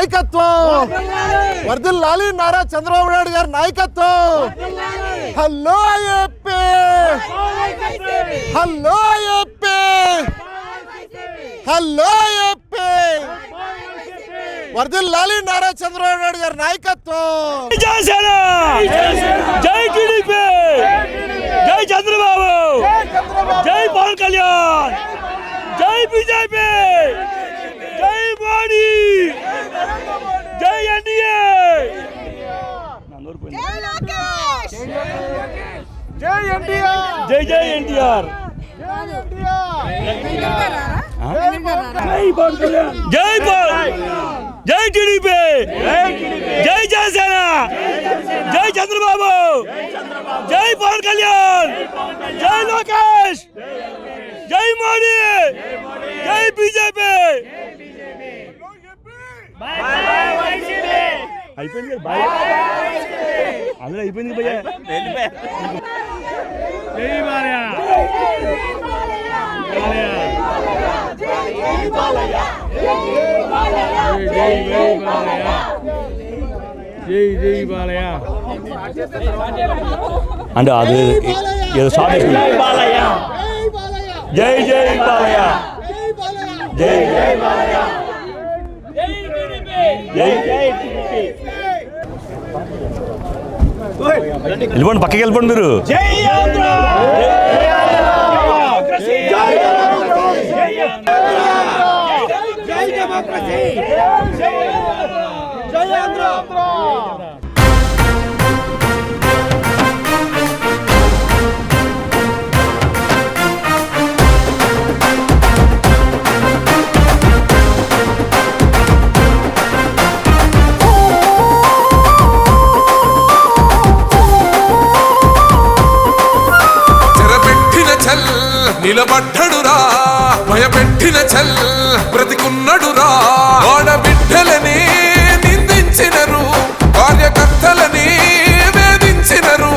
నాయకత్వం వర్ధిల్లాలి నారా చంద్రబాబు నాయుడు గారి నాయకత్వం. Hello AP, hello AP, hello AP, వర్ధిల్లాలి నారా చంద్రబాబు నాయుడు గారి నాయకత్వం. జై టీడీపీ, జై చంద్రబాబు, జై పవన్ కళ్యాణ్, జై బీజేపీ, జై మోడీ, జై ఎన్డీఏ, జై ఎన్టీఆర్, జై జై ఎన్టీఆర్, జై జై టీడీపీ, జై జనసేన, జై చంద్రబాబు, జై పవన్ కళ్యాణ్, జై లోకేష్, జై మోడీ, జై బీజేపీ. అయిపోయింది అందరూ అయిపోయింది భయ్యా. జై బాలయ్య, జై జై బాలయ్య అంటే అది ఏదో షార్ట్ బాలయ్య, జై జై బాలయ్య, జై జై బాలయ్య, జై జై వెళ్ళిపోండి, పక్కకి వెళ్ళిపోండి మీరు. జై ఆంధ్ర, జై డెమోక్రసీ, జై ఆంధ్ర. నిలబడ్డడురా భయపెట్టిన చల్ బ్రతికున్నడురా, ఆడబిడ్డలని నిందించినరు, కార్యకర్తలని వేధించినరు.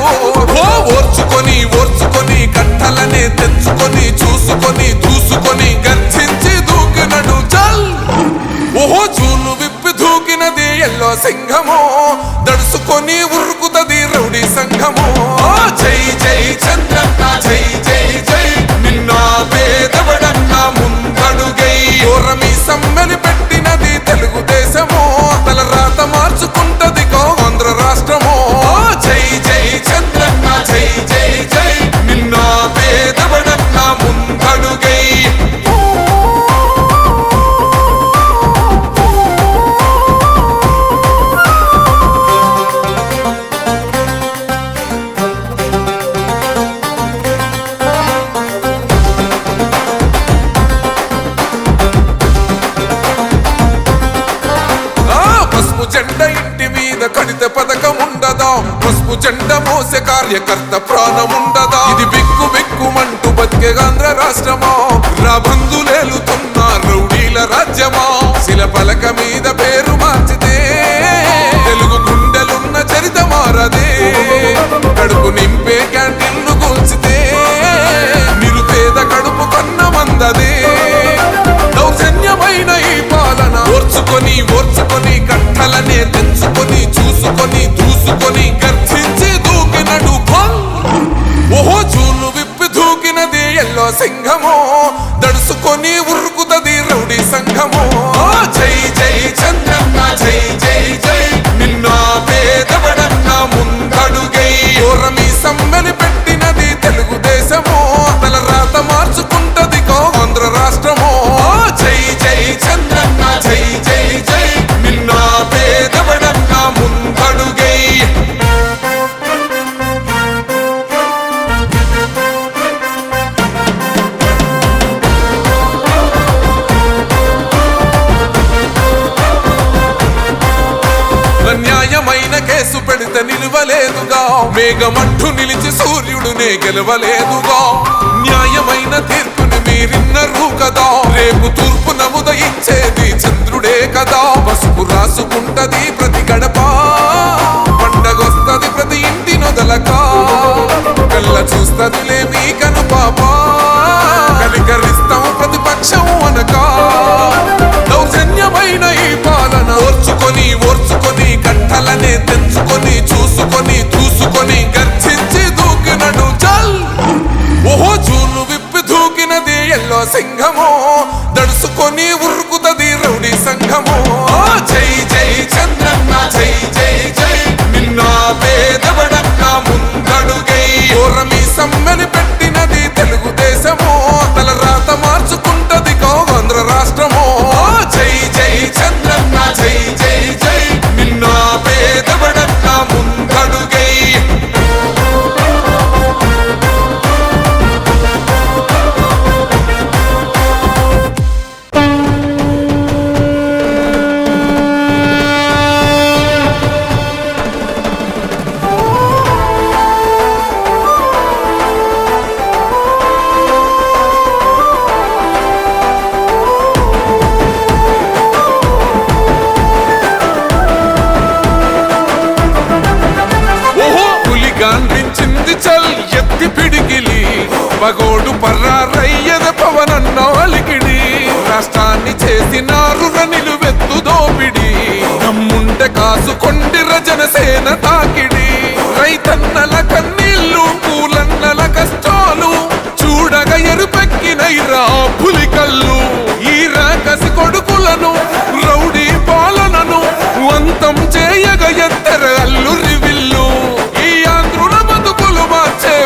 ఓర్చుకొని ఓర్చుకొని కట్టలని తెంచుకొని చూసుకొని దూసుకొని గర్జించి దూకినడు చల్. ఓహో చూలు విప్పి దూకినది ఎల్లో సింహము, దడుసుకొని ఉరుకుతది రౌడీ సంఘము. జై జై చంద్రన్న, జై జై జై నిన్న పేదవడన్న ముందడుగై, ఓరమి సమ్మెని పెట్టినది తెలుగుదేశము, తల రాత మార్చుకుంటది ఆంధ్ర రాష్ట్రము. జై జై చంద్రన్న, జై జై జై నిన్న పేదవడన్న ముందడుగై. జెండ ఇంటి మీద కడితే పథకం ఉండదా, పసుపు జెండ మోసే కార్యకర్త ప్రాణం ఉండదా. ఇది బిక్కు బిక్కుమంటూ బతికే ఆంధ్ర రాష్ట్రమా, రాబందులేలుతున్న రౌడీల రాజ్యమా. శిల పలక మీద పేరు మార్చితే తెలుగు గుండెలున్న చరిత మారదే, కడుపు నింపే క్యాంటీన్లు కూల్చితే నిరుపేద కడుపు కన్న మందదే. దౌర్జన్యమైన ఈ పాలన ఓర్చుకొని ఓర్చుకొని కట్టలనే తెంచుకొని చూసుకొని దూసుకొని గర్జించి దూకినడు ఫల్. ఓహో చూలు విప్పి దూకినది ఎల్లో సింహము, దడుసుకొని ఉరుకుతది రౌడీ సంఘము. జై జై చంద్రన్న, జై జై జై నిన్న పేదవడన్న ముందడుగై, ఓరమి సమ్మెని పెట్టినది తెలుగుదేశము, తల రాత మార్చుకుంటది ఆంధ్ర రాష్ట్రము. జై జై చంద్రన్న, జై జై జై నిన్న పేదవడన్న ముందడుగై. న్యాయమైన కేసు పెడితే నిలవలేదుగా, మేఘమంటూ నిలిచి సూర్యుడునే గెలవలేదుగా. న్యాయమైన తీర్పుని మీరిన్నరు కదా, రేపు తూర్పు నముదయించేది చంద్రుడే కదా. పసుపు రాసుకుంటది ప్రతి గడప, పండగొస్తది ప్రతి ఇంటి నొదలక, కళ్ళ చూస్తదిలే మీ కను పాప, కనికరిస్తాం ప్రతిపక్షం అనక. దౌర్జన్యమైన ఈ పాలన ఓర్చుకో దూసుకొని దూసుకొని గర్జించి దూకినడు చల్. ఓహో చూలు విప్పి దూకినది ఎల్లో సింహము, దడుసుకొని ఉరుకుతది రౌడీ సంఘము. జై జై చంద్రన్న జై జై జై, నిన్న పేదవడన్న ముందడుగై. ఓరమి సమ్మని పెట్టినది తెలుగుదేశము, తల రాత మార్చుకుంటది ఆంధ్ర రాష్ట్రము. జై జై చంద్రన్న జై జై జై, నిన్న పేదవడన్న ముందడుగై. గాంధించింది చల్ ఎత్తి పిడిగిలి, పగోడు పర్రారయ్యద పవనన్న అలికిడి. రాష్ట్రాన్ని చేసినారు నిలువెత్తు దోపిడి, దమ్ముంటే కాసుకొండిర జనసేన తాకిడి. రైతన్నల కన్నీళ్ళు పూలన్నల కష్టాలు చూడగా ఎరుపెక్కినైరా పులికల్లు. ఈ రాకసి కొడుకులను రౌడీ పాలనను అంతం చేయగ ఎత్తర అల్లురి విల్లు.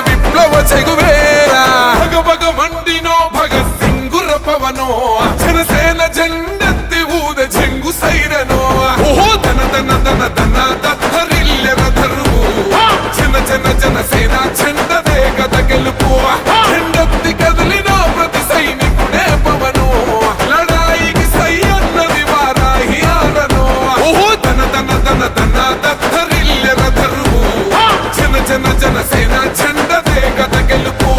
విప్లవ చెగువేరా భగ భగ మండినో భగత్ సింగుర పవనో, జనసేన జెండెత్తి ఊద జంగు సైరనో. ఓహో ధన ధన ధన ధన దత్తరిల్లెర ధరువు, జన జన జనసేన జెండదే గద గెలుపు. జెండెత్తి కదిలిన ప్రతి సైనికుడే పవను, లడాయికి సై అన్నది వారాహి ఆరనో. ఓహో ధన ధన ధన ధన దత్తరిల్లెర ధరువు, జన జన జనసేన జెండదే గద గెలుపు.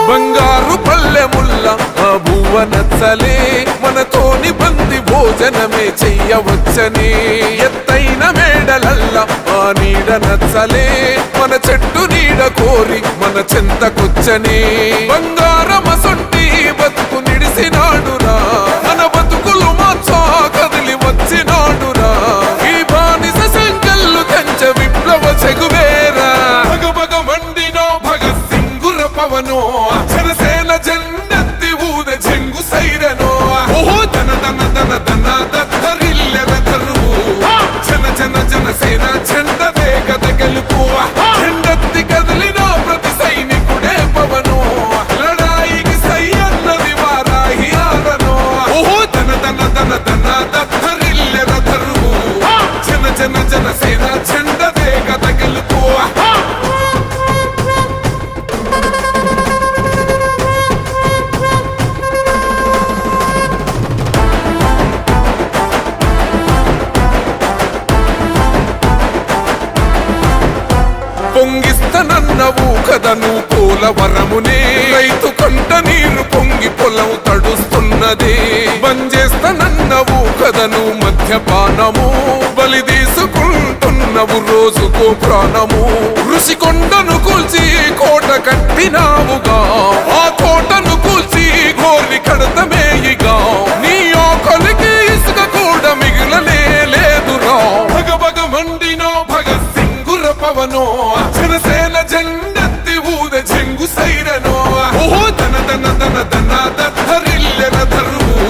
బంగారు పల్లెముల్ల ఆ బువ్వ నచ్చలే, మనతోని బంది భోజనమే చెయ్యవచ్చని. ఎత్తైన మేడలల్ల ఆ నీడ నచ్చలే, మన చెట్టు నీడ కోరి మన చెంతకొచ్చని. బంగారమసొంటి బతుకు నిడిసినాడురా, మన బతుకులు మార్చా కదిలి వచ్చినాడురా. ఈ బానిస సంకల్లు కంచ విప్లవ చెగువేరా భగ భగ మండినో భగత్ సింగుర పవనో, జనసేన జెండెత్తి ఊద జంగు సైరనో. ఓహో ధన ధన ధన ధన దత్తరిల్లెర ధరువు, జన జన జనసేన జెండదే గద గెలుపు. జెండెత్తి కదిలిన ప్రతి సైనికుడే పవను, లడాయికి సై అన్నది వారాహి ఆరనో. ఓహో ధన ధన ధన ధన దత్తరిల్లెర ధరువు, జన జన జనసేన జెండదే గద గెలుపు. పొంగిస్తనన్నవు కదను పోలవరమునే, రైతు కంట నీరు పొంగి పొలం తడుస్తున్నది. బంజేస్తనన్నవు కదను మద్యపానము, బలి తీసుకుంటున్నవు రోజుకో ప్రాణము. ఋషికొండను కూల్చి కోట కట్టినావుగా, ఆ కోటను కూల్చి గోలి కడతమేయిగా. నీ ఆకలికి ఇసుక కూడా మిగిలనే లేదురా భగ భగ మండినో భగత్ సింగుర పవనో, జనసేన జెండెత్తి ఊద జంగు సైరనో. ఓహో ధన ధన ధన ధన దత్తరిల్లెర ధరువు,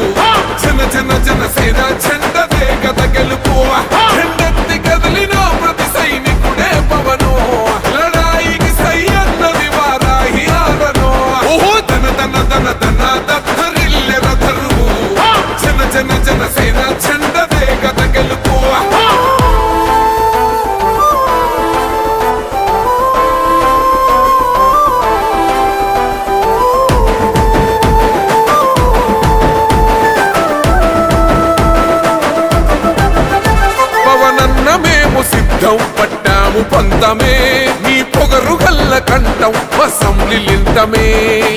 జన జన జనసేన జెండదే గద గెలుపు. జెండెత్తి కదిలిన ప్రతి సైనికుడే పవను, లడాయికి సై అన్నది వారాహి ఆరనో. ఓహో ధన ధన ధన ధన దత్తరిల్లెర కౌగిలింతమే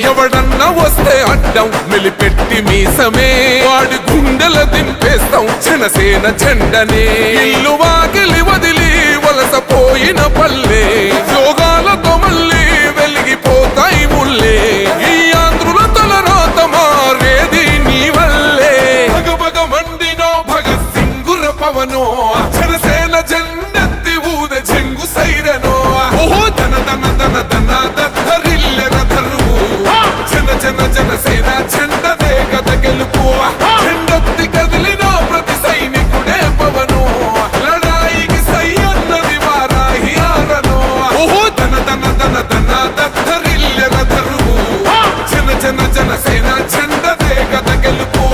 ఎవడన్నా వస్తే అడ్డం మెలిపెట్టి మీసమే వాడి గుండెల దింపేస్తాం జనసేన జెండనే ఇల్లు వాకిలి వదిలి వలసపోయిన పల్లె యోగాలతో మళ్ళీ వెలిగిపోతాయి ముల్లే ఈ ఆంధ్రుల తలరాత మారేది నీ వల్లే భగభగ మండినో భగత్ సింగుర పవనో జనసేన జెండెత్తి ఊద చెంగు సైరనో ఓహో దన దన దన దన దద్దరిల్లెన దరువు జన జన జనసేన జెండదే కథ గెలుపు జెండెత్తి కదిలిన ప్రతి సైనికుడే పవనో లడాయికి సై అన్నది వారాహి ఆరనో ఓహో దన దన దన దన దద్దరిల్లెన దరువు జన జన జనసేన జెండదే కథ గెలుపు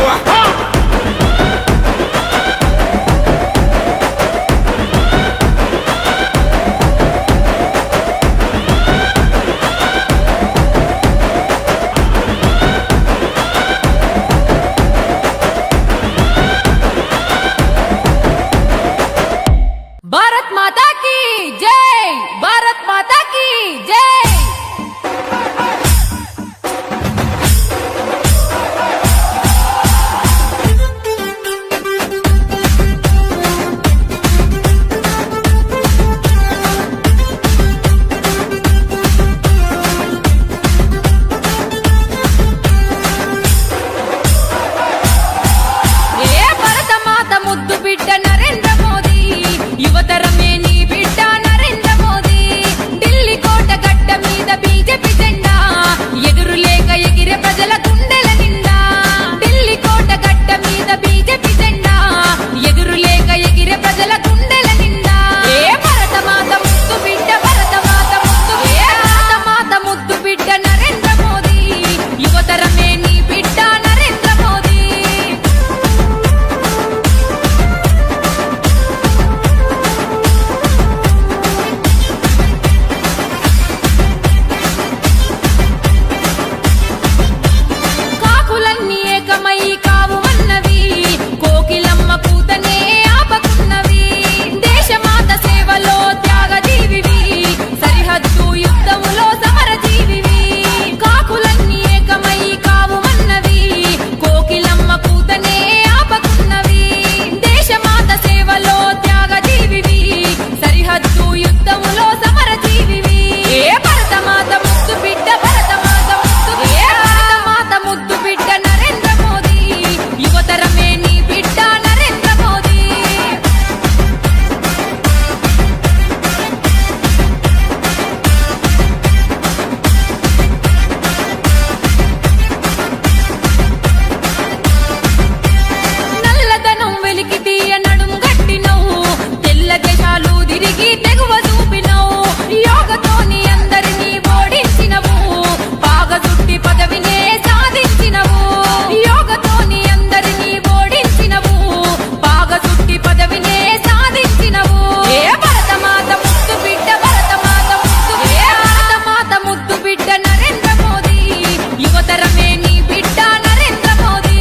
भारत माता की जय, भारत माता की जय। ఏ భరత మాత ముద్దు బిడ్డ నరేంద్ర మోదీ యువతరమే నీ బిడ్డ నరేంద్ర మోదీ ఢిల్లీ కోట గడ్డ మీద బీజేపీ జెండా ఎదురు లేక ఎగిరే ప్రజల గుండెల నిండా ఢిల్లీ కోట గడ్డ మీద బీజేపీ జెండా ఎదురు లేక ఎగిరే ప్రజల గుండెల నిండా ఏ భరత మాత ముద్దు బిడ్డ భరత మాత ముద్దు ఏ భరత మాత ముద్దు బిడ్డ నరేంద్ర మోదీ యువతరమే నీ బిడ్డ నరేంద్ర మోదీ కాకులన్నీ ఏకమై కావు అన్నవి కోకిలమ్మ కూతనే ఆపకున్నవి దేశమాత సేవలో త్యాగజీవివి సరిహద్దు యుద్ధములో సమరజీవివి కాకులన్నీ ఏకమై కావు అన్నవి కోకిలమ్మ కూతనే ఆపకున్నవి దేశమాత సేవలో త్యాగజీవివి సరిహద్దు యుద్ధములో సమరజీవివి ఏ భరత మాత ముద్దు బిడ్డ భరత మాత ముద్దు ఏ భరత మాత ముద్దు బిడ్డ నరేంద్ర మోదీ యువతరమే నీ బిడ్డ నరేంద్ర మోదీ నల్లదనం వెలికి తీయ నడుం గట్టినవు తెల్ల దేశాలు తిరిగి తెగువ చూపినవు యోగతోని అందరినీ ఓడించినవు పాగ చుట్టి పదవినే సాధించినవు యోగతోని అందరినీ ఓడించినవు పాగ చుట్టి పదవినే సాధించినవు ఏ భరత మాత ముద్దు బిడ్డ భరత మాత ముద్దు ఏ భరత మాత ముద్దు బిడ్డ నరేంద్ర మోదీ యువతరమే నీ బిడ్డ నరేంద్ర మోదీ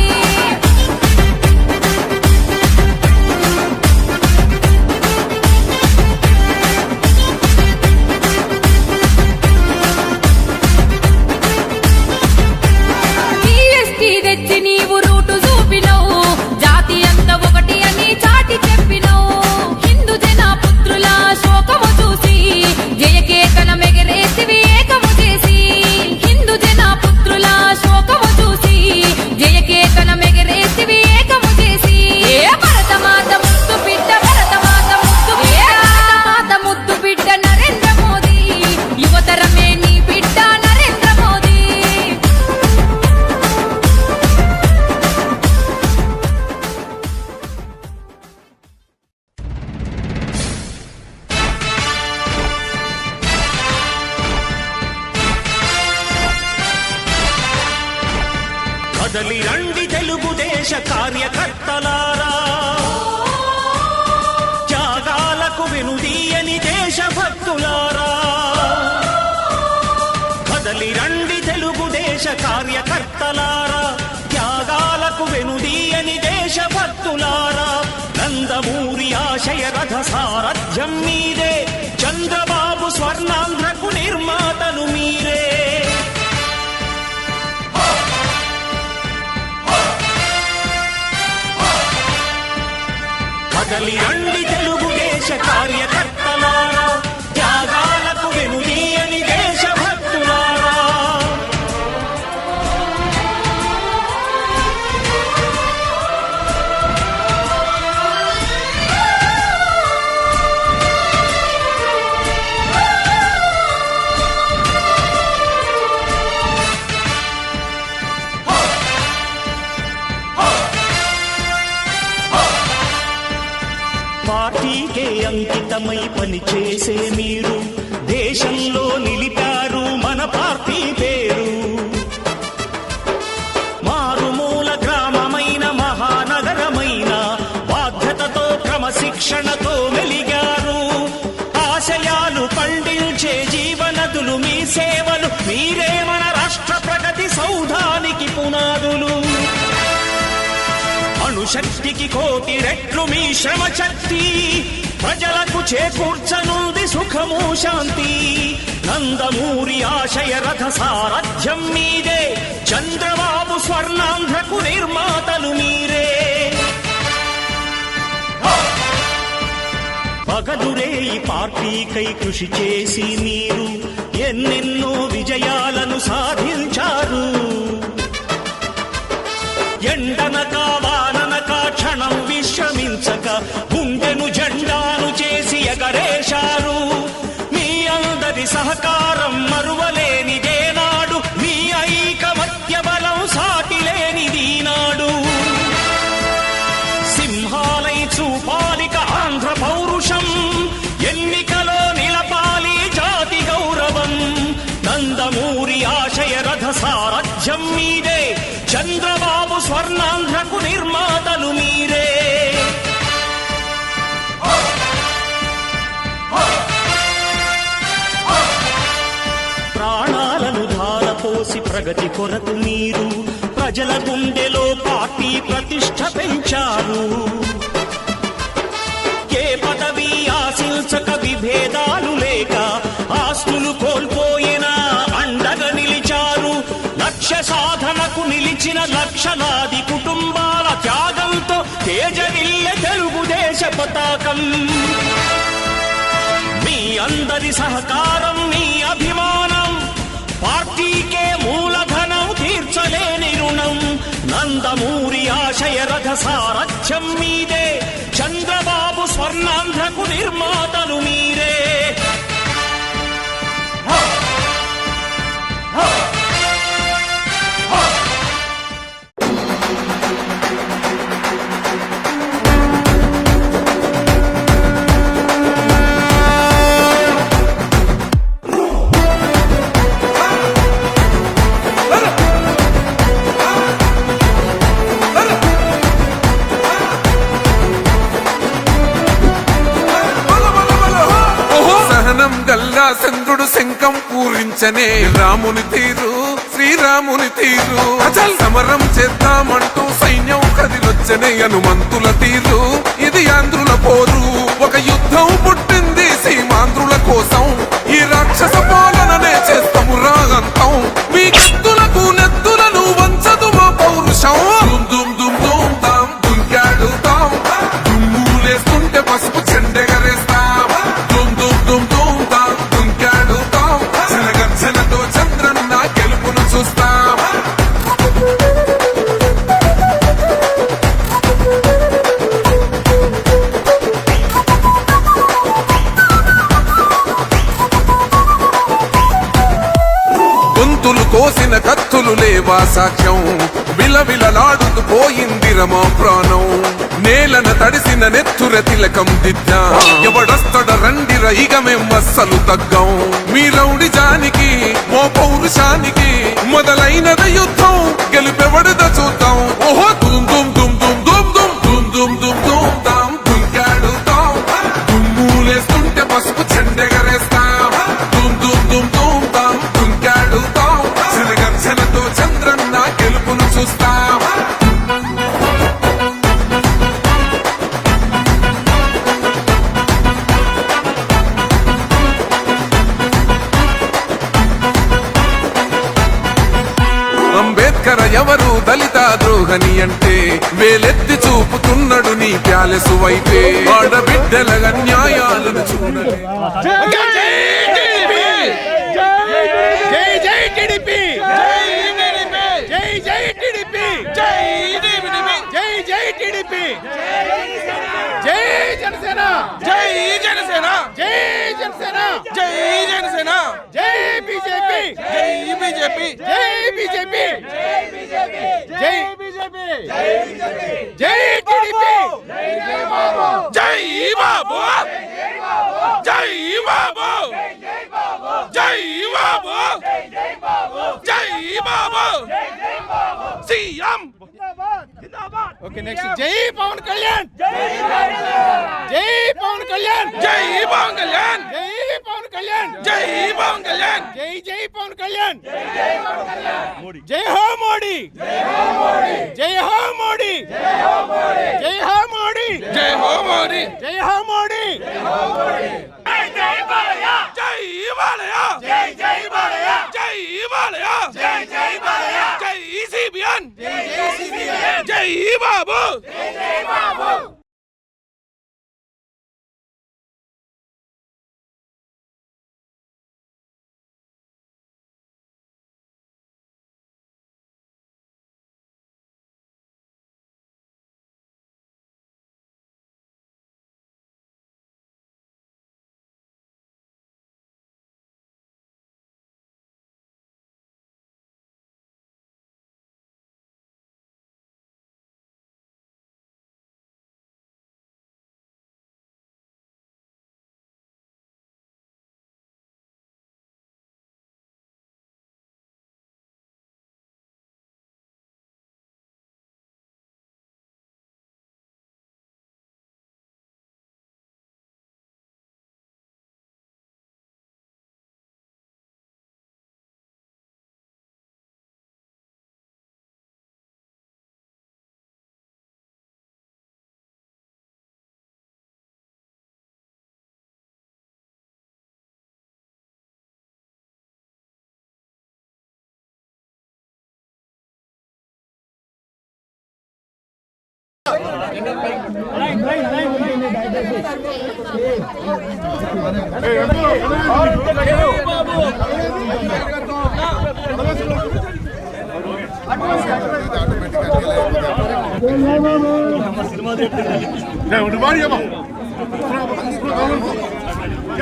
జీఎస్టీ తెచ్చి నీవు రూటు చూపినవు జాతి అంత ఒకటి అని చాటి చెప్పినవు హిందూ జన పుత్రుల శోకము చూసి జయకేతన మెగరేసివి ఏకము చేసి హిందూ జన పుత్రుల శోకము చూసి జయకేతన మెగరేసివి ఏకము చేసి ఏ భరత మాత ముద్దు బిడ్డ భరత మాత ముద్దు ఏ భరత మాత ముద్దు బిడ్డ నరేంద్ర మోదీ యువతరమే నీ బిడ్డ నరేంద్ర మోదీ కదలి రండి తెలుగుదేశ కార్యకర్తలారా త్యాగాలకు వెనుదీయని దేశభక్తులారా కదలి రండి తెలుగుదేశ కార్యకర్తలారా త్యాగాలకు వెనుదీయని దేశభక్తులారా నందమూరి ఆశయ రథ సారథ్యం మీదే చంద్రబాబు స్వర్ణాంధ్రకు నిర్మాతలు మీరే కదలి రండి తెలుగుదేశ కార్యకర్తలారా, త్యాగాలకు వెనుదీయని దేశభక్తులారా. పార్టీకే అంకితమై పనిచేసే మీరు దేశంలో నిలిపారు మన పార్టీ పేరు. మారుమూల గ్రామమైన మహానగరమైన బాధ్యతతో క్రమశిక్షణతో మెలిగారు. ఆశయాలు పండించే జీవనదులు మీ సేవలు, మీరే మన రాష్ట్ర ప్రగతి సౌధానికి పునాదులు. అణుశక్తికి కోటి రెట్లు మీ శ్రమ శక్తి, ప్రజలకు చేకూర్చనుంది సుఖము శాంతి. నందమూరి ఆశయ రథ సారథ్యం మీదే, చంద్రబాబు స్వర్ణాంధ్రకు నిర్మాతలు మీరే. పగలురే ఈ పార్టీకై కృషి చేసి మీరు ఎన్నెన్నో విజయాలను సాధించారు. ఎండనక వాననక క్షణం విశ్రమించక గుండెను జెండాను చేసి ఎగరేశారు. మీ అందరి సహకారం మరువలేనిదేనాడు, మీ ఐకమత్య బలం సాటిలేనిదీనాడు. సింహాలై చూపాలిక ఆంధ్ర పౌరుషం, ఎన్నికలో నిలపాలి జాతి గౌరవం. నందమూరి ఆశయ రథ సారథ్యం మీదే, చంద్రబాబు స్వర్ణాంధ్రకు నిర్మాతలు మీరే. ప్రాణాలను ధారపోసి ప్రగతి కొరకు మీరు ప్రజల గుండెలో పార్టీ ప్రతిష్ఠ పెంచారు. ఏ పదవి ఆశించక విభేదాలు లేక ఆస్తులు కోల్పోయినా అండగా నిలిచారు. లక్ష్య సాధనకు నిలిచిన లక్షలాది కుటుంబాల త్యాగంతో తేజరిల్లె తెలుగుదేశ పతాకం. మీ అందరి సహకారం, మీ అభిమానం పార్టీకే మూలధనం, తీర్చలేని రుణం. నందమూరి ఆశయ రథ సారథ్యం మీదే, చంద్రబాబు స్వర్ణాంధ్రకు నిర్మాతలు మీరే. చంద్రుడు శంఖం పూరించనే రాముని తీరు, శ్రీరాముని తీరు. అచల్ సమరం చేద్దామంటూ సైన్యం కదిలొచ్చనే హనుమంతుల తీరు. ఇది ఆంధ్రుల పోరు, ఒక యుద్ధం పుట్టింది సీమాంధ్రుల కోసం. ఈ రాక్షస పాలననే చేస్తాము రాగంతం, మీ కత్తులకు నెత్తులను వంచదు మా పౌరుషం. దుమ్ దుమ్ దుమ్ దుమ్ తాం దుంకాడుతాం, దుమ్ములేస్తుంటే పసుపు చెండెగరేస్తాం. దుమ్ దుమ్ దుమ్ దుమ్ తాం దుంకాడుతాం, జనగర్జనతో చంద్రన్న గెలుపును చూస్తాం. గొంతులు కోసిన కత్తులు లేవా సాక్ష్యం, విలవిలలాడుతూ పోయింది రమా ప్రాణం. నేలన తడిసిన నెత్తుర తిలకం దిద్దా, ఎవడొస్తడ రండిర ఇక మేం అస్సలు తగ్గం. మీ రౌడి జానికి మో పౌరుషానికి మొదలైనద యుద్ధం, గెలుపెవడద చూద్దాం. ఓహో దుమ్ దుమ్ దుమ్ దుమ్ దుమ్ దుమ్ దుమ్ దుమ్ దుమ్ దుమ్ తాం దుంకాడుతాం, దుమ్ములేస్తుంటే పసుపు చెండెగరేస్తాం. దుమ్ దుమ్ దుమ్ దుమ్ తాం దుంకాడుతాం, జనగర్జనతో చంద్రన్న గెలుపును చూస్తాం. అంబేద్కర్ ఎవరు దళిత ద్రోహని వేలెత్తి చూపుతున్నాడు నీ ప్యాలెసు వైపే ఆడబిడ్డల న్యాయాలను చూడలే ఓకే నెక్స్ట్ జై పవన్ కళ్యాణ్ జై పవన్ కళ్యాణ్ జై పవన్ కళ్యాణ్ జై పవన్ కళ్యాణ్ జై పవన్ కళ్యాణ్ జై జై పవన్ కళ్యాణ్ జై హో మోడీ జై హో మోడీ జై హో మోడీ జై హో మోడీ జై హో మోడీ జై బాలయ్య జై జై బాలయ్య జై బాలయ్య జై జై బాలయ్య జై సిబిఎన్ జై సిబిఎన్ జై బాబు జై బాబు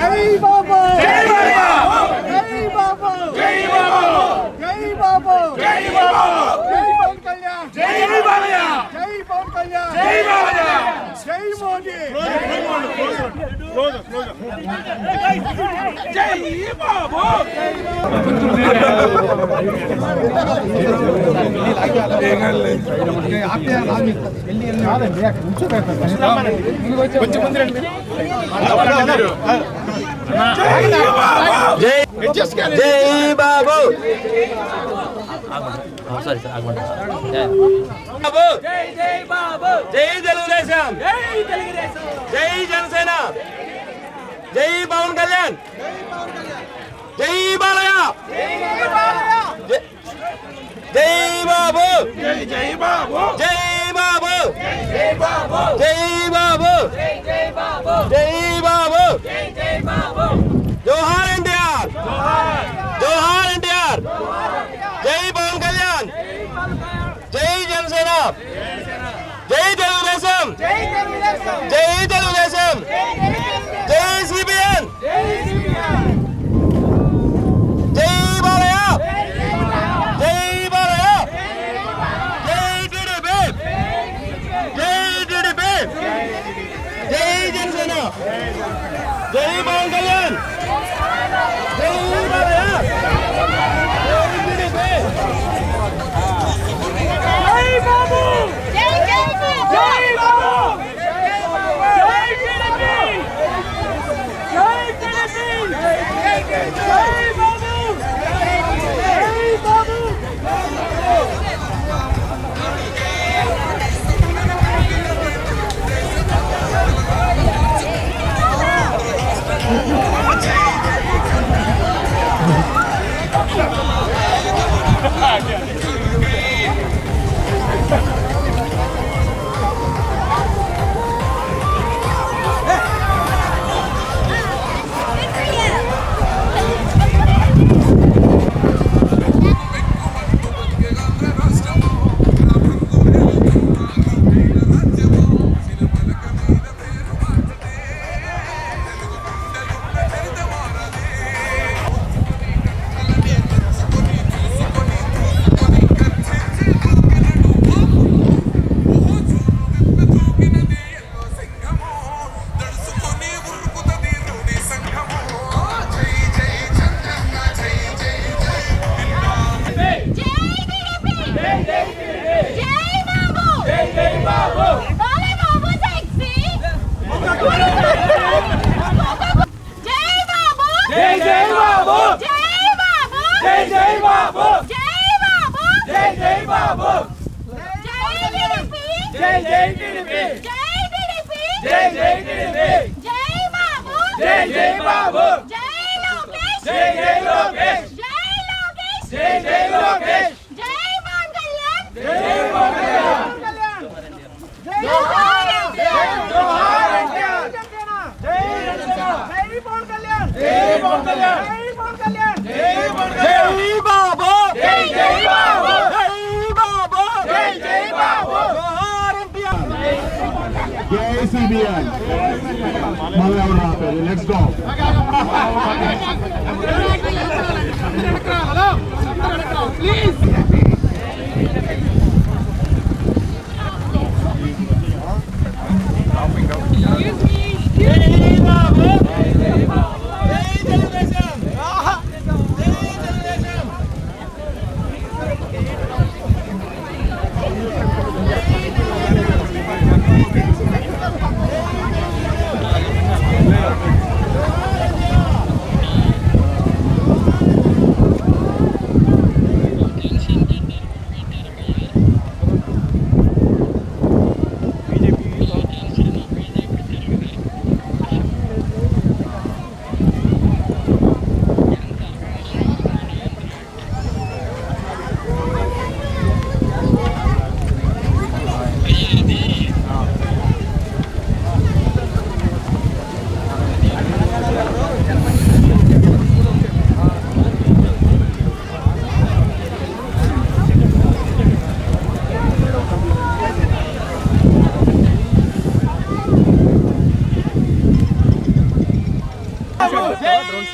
జై బాబా జై బాబా జై బాబా జై బాబా జై బాబా జై బాబా జై పవన్ కళ్యాణ్ జై బాలయ్య జై పవన్ కళ్యాణ్ జై బాలయ్య జై మోదీ జై బాబా జై బాబు జై తెలుగుదేశం జై జనసేన జై పవన్ కళ్యాణ్ జై బాలయ్య జై బాబు జై బాబు జై బాబు జై బాబు జై బాబు జోహార్ ఎన్టీఆర్ జోహార్ ఎన్టీఆర్ జై పవన్ కళ్యాణ్ జై జనసేన జై తెలుగుదేశం జై తెలుగుదేశం జై సిబిఎన్ జై బాలయ్య జై బాలయ్య జై టీడీపీ జై టీడీపీ జై జనసేన జై పవన్ కళ్యాణ్ జై బాలయ్య జై టీడీపీ జై బాబు జై బాబు జై బాబు జై టీడీపీ జై టీడీపీ జై బాబు జై బాబు జై బాబు జై జై టీడీపీ జై జై టీడీపీ జై జై బాబు జై జై లోకేష్ జై జై లోకేష్ జై పవన్ కళ్యాణ్ జై పవన్ కళ్యాణ్ జై జోహార్ ఎన్టీఆర్ జై పవన్ కళ్యాణ్ జై పవన్ కళ్యాణ్ జై పవన్ కళ్యాణ్ జై పవన్ కళ్యాణ్ జై బాబు జై జై బాబు జై బాబు జై జై బాబు జోహార్ ఎన్టీఆర్ జై సిబిఎన్ లెట్స్ గో ప్లీజ్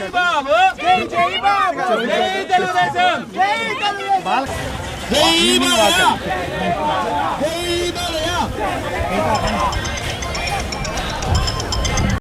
బాబు జై జై బాబు జై తెలుగుదేశం జై తెలుగుదేశం జై బాలయ్య జై బాలయ్య